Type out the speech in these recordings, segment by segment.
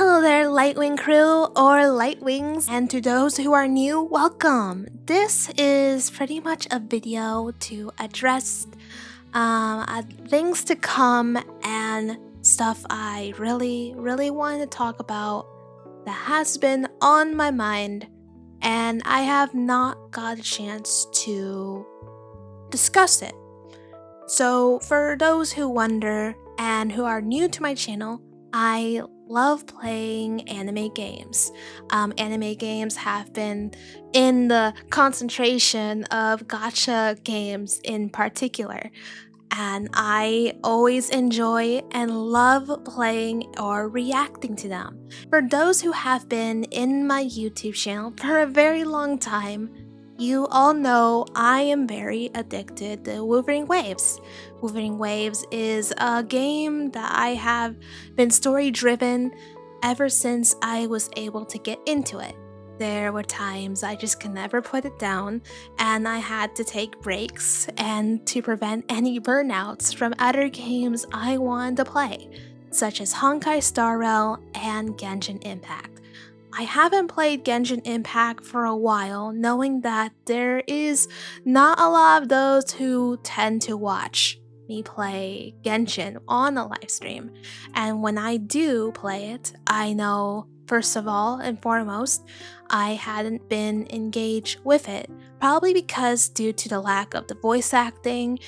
Hello there, Lightwing crew or Lightwings, and to those who are new, welcome. This is pretty much a video to address things to come and stuff I really want to talk about that has been on my mind, and I have not got a chance to discuss it. So, for those who wonder and who are new to my channel, I love playing anime games. Anime games have been in the concentration of gacha games in particular, and I always enjoy and love playing or reacting to them. For those who have been in my YouTube channel for a very long time, you all know I am very addicted to Wuthering Waves. Wuthering Waves is a game that I have been story driven ever since I was able to get into it. There were times I just could never put it down, and I had to take breaks and to prevent any burnouts from other games I wanted to play, such as Honkai Star Rail and Genshin Impact. I haven't played Genshin Impact for a while, knowing that there is not a lot of those who tend to watch me play Genshin on a live stream. And when I do play it, I know, first of all and foremost, I hadn't been engaged with it, probably because due to the lack of the voice acting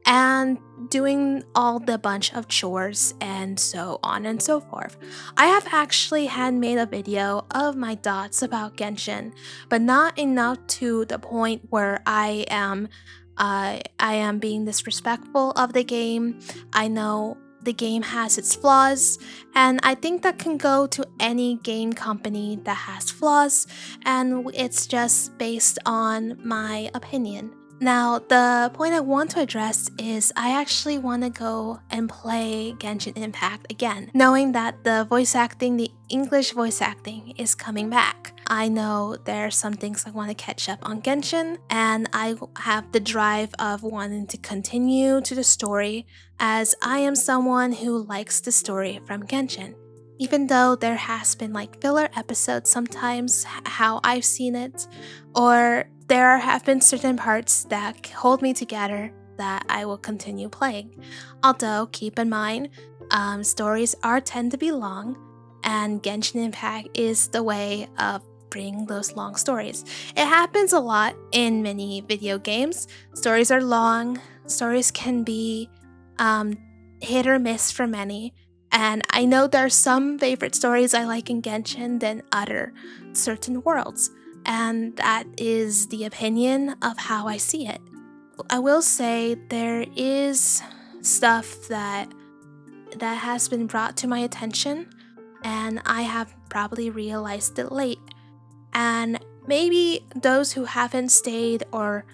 and doing all the bunch of chores and so on and so forth. I have actually had made a video of my thoughts about Genshin, but not enough to the point where I am being disrespectful of the game. I know the game has its flaws, and I think that can go to any game company that has flaws, and it's just based on my opinion. Now, the point I want to address is I actually want to go and play Genshin Impact again, knowing that the English voice acting is coming back. I know there are some things I want to catch up on Genshin, and I have the drive of wanting to continue to the story, as I am someone who likes the story from Genshin. Even though there has been like filler episodes sometimes, how I've seen it, or there have been certain parts that hold me together that I will continue playing. Although, keep in mind, stories tend to be long, and Genshin Impact is the way of bringing those long stories. It happens a lot in many video games. Stories are long, stories can be hit or miss for many, and I know there are some favorite stories I like in Genshin than other certain worlds, and that is the opinion of how I see it. I will say there is stuff that has been brought to my attention, and I have probably realized it late. And maybe those who haven't stayed or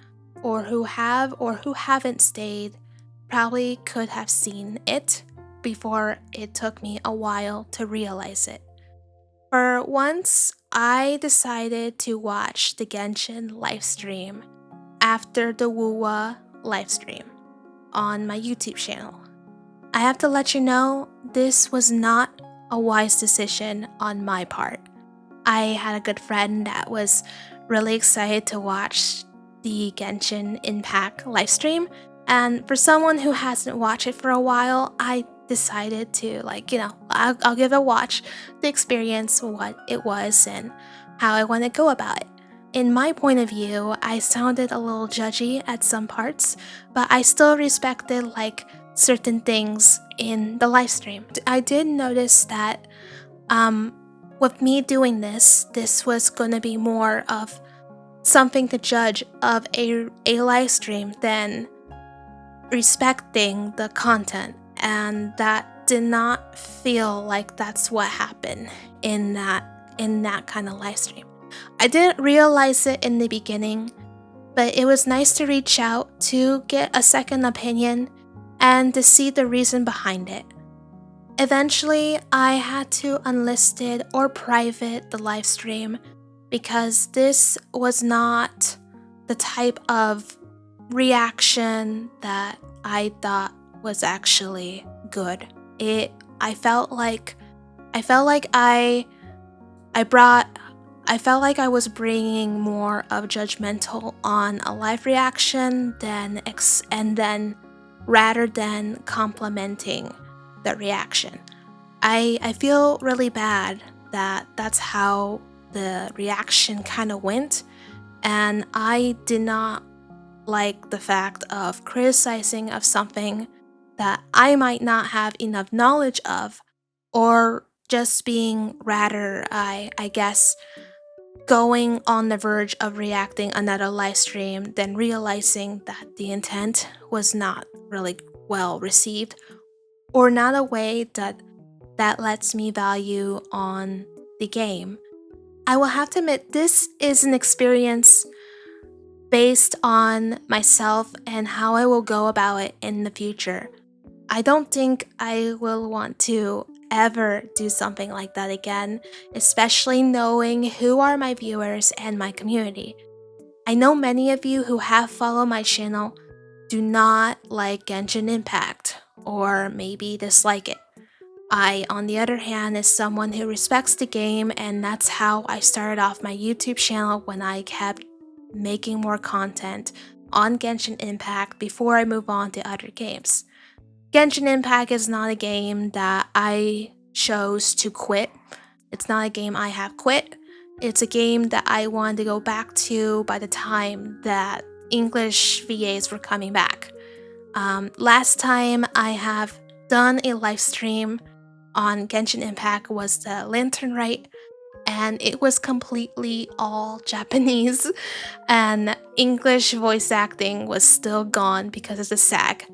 who have or who haven't stayed probably could have seen it before it took me a while to realize it. For once, I decided to watch the Genshin livestream after the wuwa livestream on my YouTube channel. I have to let you know, this was not a wise decision on my part. I had a good friend that was really excited to watch the Genshin Impact livestream, and for someone who hasn't watched it for a while, I decided to I'll give it a watch to experience what it was and how I want to go about it. In my point of view, I sounded a little judgy at some parts, but I still respected certain things in the live stream. I did notice that with me doing this was gonna be more of something to judge of a live stream than respecting the content, and that did not feel like that's what happened in that kind of live stream. I didn't realize it in the beginning, but it was nice to reach out to get a second opinion and to see the reason behind it. Eventually, I had to unlist it or private the live stream because this was not the type of reaction that I thought was actually good. I felt like I felt like I brought I felt like I was bringing more of judgmental on a live reaction and then rather than complimenting the reaction. I feel really bad that that's how the reaction kind of went, and I did not like the fact of criticizing of something that I might not have enough knowledge of, or just being rather, I guess, going on the verge of reacting another live stream, then realizing that the intent was not really well received, or not a way that lets me value on the game. I will have to admit, this is an experience based on myself and how I will go about it in the future. I don't think I will want to ever do something like that again, especially knowing who are my viewers and my community. I know many of you who have followed my channel do not like Genshin Impact, or maybe dislike it. I, on the other hand, is someone who respects the game, and that's how I started off my YouTube channel when I kept making more content on Genshin Impact before I move on to other games. Genshin Impact is not a game that I chose to quit. It's not a game I have quit. It's a game that I wanted to go back to by the time that English VAs were coming back. Last time I have done a live stream on Genshin Impact was the Lantern Rite, and it was completely all Japanese, and English voice acting was still gone because of the SAG.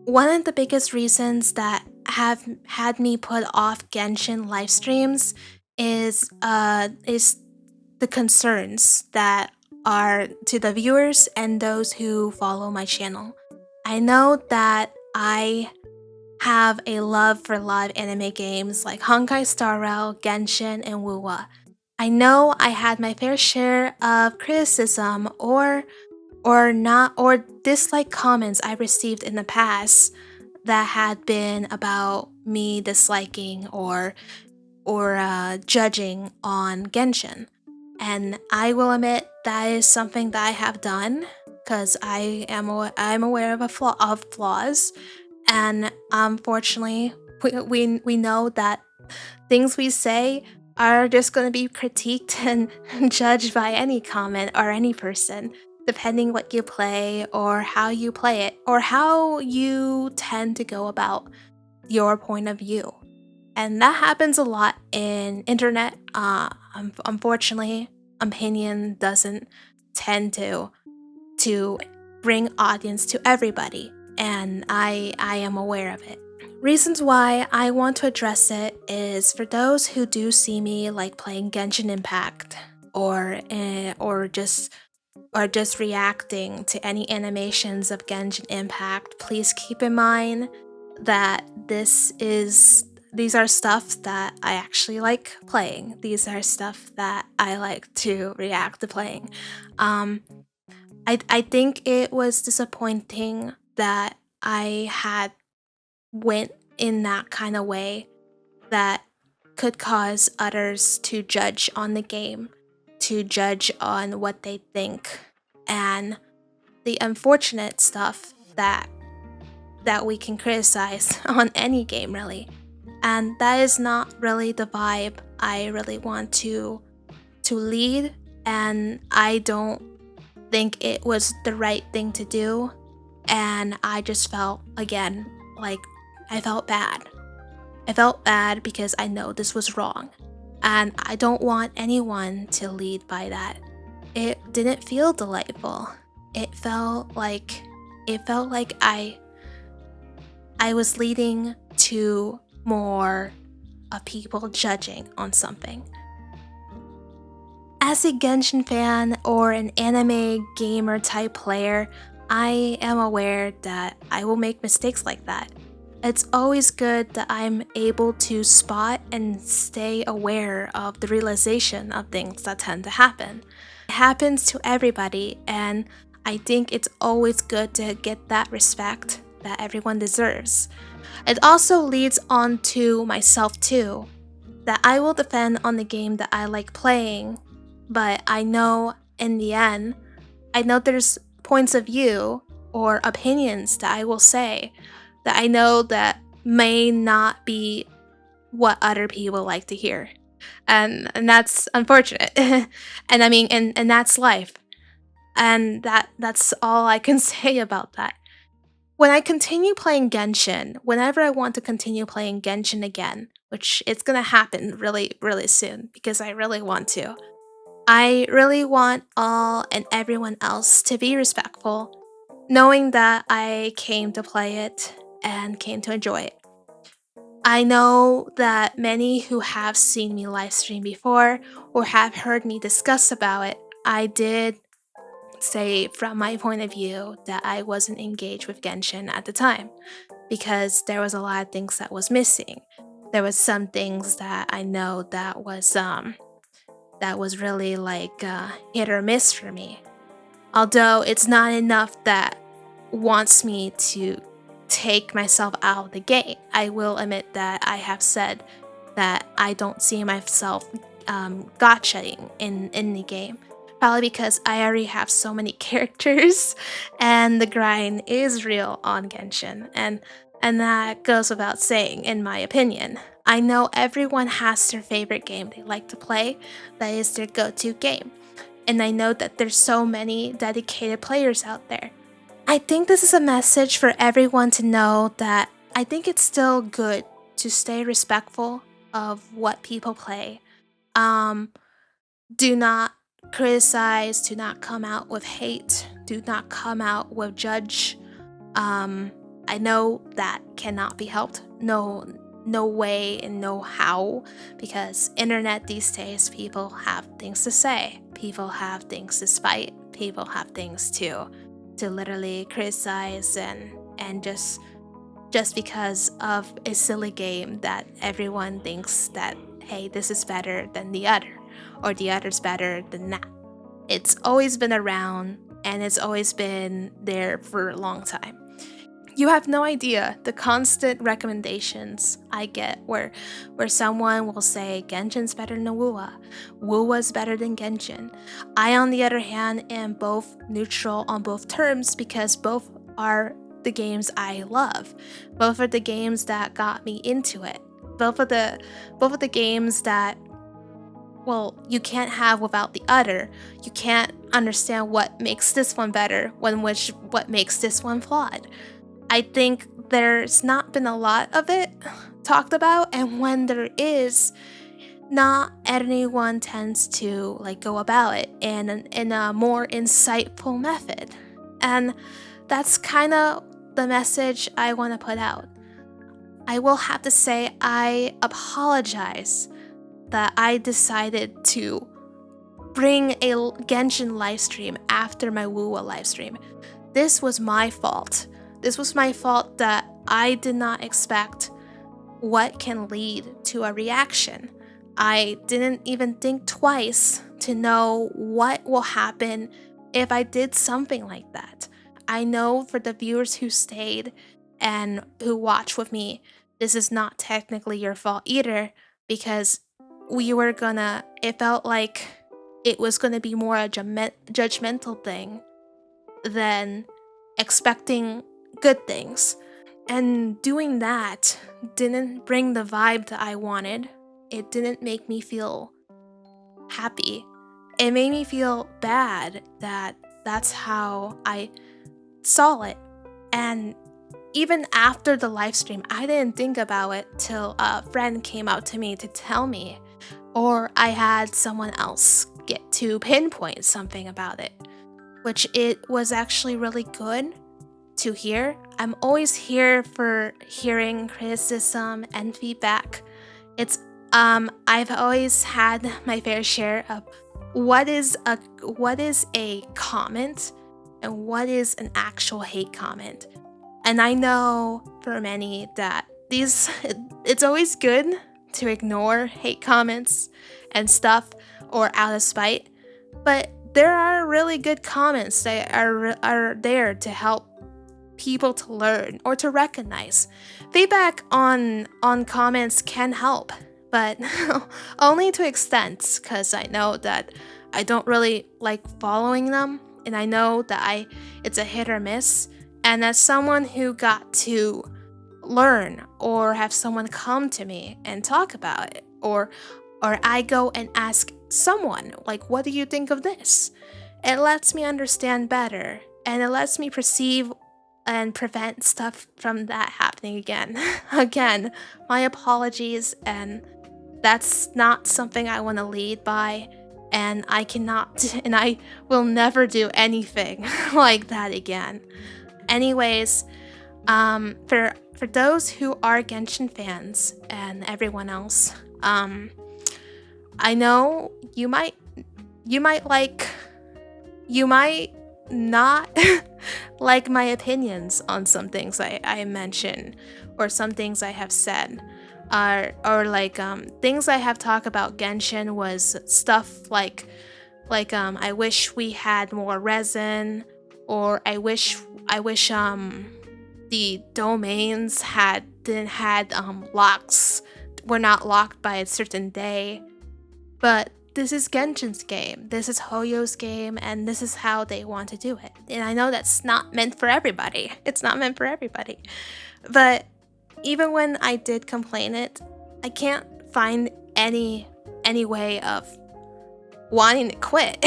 One of the biggest reasons that have had me put off Genshin live streams is the concerns that are to the viewers and those who follow my channel. I know that I have a love for live anime games like Honkai Star Rail, Genshin, and wuwa. I know I had my fair share of criticism or dislike comments I received in the past that had been about me disliking or judging on Genshin. And I will admit that is something that I have done because I'm aware of flaws, and unfortunately, we know that things we say are just going to be critiqued and judged by any comment or any person, depending what you play or how you play it or how you tend to go about your point of view. And that happens a lot in internet. Unfortunately, opinion doesn't tend to bring audience to everybody, and I am aware of it. Reasons why I want to address it is for those who do see me like playing Genshin Impact or just reacting to any animations of Genshin Impact. Please keep in mind that these are stuff that I actually like playing. These are stuff that I like to react to playing. I think it was disappointing that I had went in that kind of way that could cause others to judge on the game, to judge on what they think, and the unfortunate stuff that we can criticize on any game, really. And that is not really the vibe I really want to lead, and I don't think it was the right thing to do. And I just felt, again, like I felt bad. I felt bad because I know this was wrong, and I don't want anyone to lead by that. It didn't feel delightful. It felt like I was leading to more of people judging on something. As a Genshin fan or an anime gamer type player, I am aware that I will make mistakes like that. It's always good that I'm able to spot and stay aware of the realization of things that tend to happen. It happens to everybody, and I think it's always good to get that respect that everyone deserves. It also leads on to myself too. that I will defend on the game that I like playing, but I know in the end, I know there's points of view or opinions that I will say that I know that may not be what other people like to hear. And that's unfortunate. And I mean and that's life. And that's all I can say about that. When I continue playing Genshin, whenever I want to continue playing Genshin again, which it's gonna happen really, really soon because I really want to, I really want all and everyone else to be respectful, knowing that I came to play it and came to enjoy it. I know that many who have seen me live stream before or have heard me discuss about it, I did say from my point of view that I wasn't engaged with Genshin at the time because there was a lot of things that was missing. There was some things that I know that was really like hit or miss for me. Although it's not enough that wants me to take myself out of the game. I will admit that I have said that I don't see myself gotchaing in the game. Probably because I already have so many characters and the grind is real on Genshin. And that goes without saying, in my opinion. I know everyone has their favorite game they like to play, that is their go-to game. And I know that there's so many dedicated players out there. I think this is a message for everyone to know that I think it's still good to stay respectful of what people play. Do not criticize, do not come out with hate, do not come out with judge. I know that cannot be helped. No way and no how, because internet these days, people have things to say, people have things to spite, people have things to literally criticize and just because of a silly game that everyone thinks that, hey, this is better than the other or the other's better than that. It's always been around and it's always been there for a long time. You have no idea the constant recommendations I get where someone will say Genshin's better than wuwa, wuwa's better than Genshin. I, on the other hand, am both neutral on both terms because both are the games I love. Both are the games that got me into it. Both of the games that, well, you can't have without the other. You can't understand what makes this one better what makes this one flawed. I think there's not been a lot of it talked about, and when there is, not anyone tends to like go about it in a more insightful method. And that's kind of the message I want to put out. I will have to say I apologize that I decided to bring a Genshin livestream after my wuwa livestream. This was my fault. This was my fault that I did not expect what can lead to a reaction. I didn't even think twice to know what will happen if I did something like that. I know for the viewers who stayed and who watched with me, this is not technically your fault either, because it felt like it was gonna be more a judgmental thing than expecting good things. And doing that didn't bring the vibe that I wanted. It didn't make me feel happy. It made me feel bad that that's how I saw it. And even after the live stream, I didn't think about it till a friend came up to me to tell me, or I had someone else get to pinpoint something about it, which it was actually really good to hear. I'm always here for hearing criticism and feedback. It's I've always had my fair share of what is a comment and what is an actual hate comment. And I know for many that it's always good to ignore hate comments and stuff or out of spite, but there are really good comments that are there to help people to learn or to recognize. Feedback on comments can help, but only to extents, because I know that I don't really like following them, and I know that it's a hit or miss. And as someone who got to learn or have someone come to me and talk about it, or I go and ask someone, like, what do you think of this? It lets me understand better, and it lets me perceive and prevent stuff from that happening again. Again, my apologies, and that's not something I want to lead by, and I cannot, and I will never do anything like that again. Anyways, for those who are Genshin fans and everyone else, I know you might not like my opinions on some things I mention, or some things I have said, or like things I have talked about Genshin was stuff like I wish we had more resin, or I wish the domains didn't had locks, were not locked by a certain day. But this is Genshin's game, this is Hoyo's game, and this is how they want to do it. And I know that's not meant for everybody. It's not meant for everybody. But even when I did complain it, I can't find any way of wanting to quit.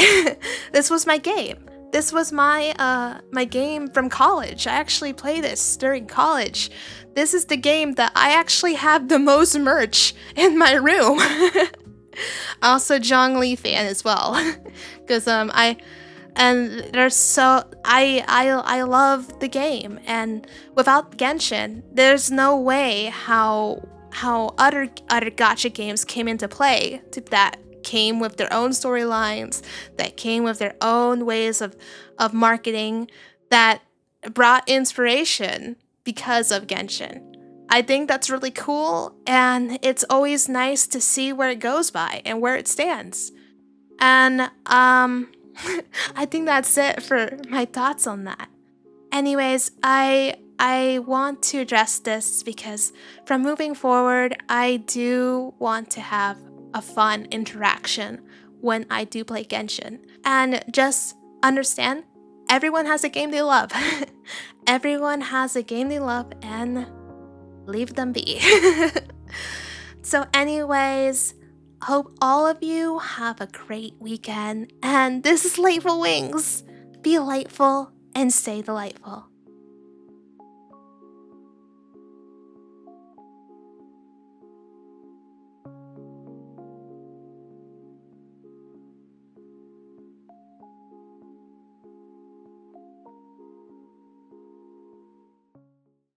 This was my game. This was my my game from college. I actually played this during college. This is the game that I actually have the most merch in my room. Also, Zhongli fan as well, because I love the game, and without Genshin, there's no way how other gacha games came into play, that came with their own storylines, that came with their own ways of marketing, that brought inspiration because of Genshin. I think that's really cool, and it's always nice to see where it goes by and where it stands. And I think that's it for my thoughts on that. Anyways, I want to address this because from moving forward, I do want to have a fun interaction when I do play Genshin. And just understand, everyone has a game they love. Everyone has a game they love, and leave them be. So anyways, hope all of you have a great weekend. And this is Lightful Wings. Be lightful and stay delightful.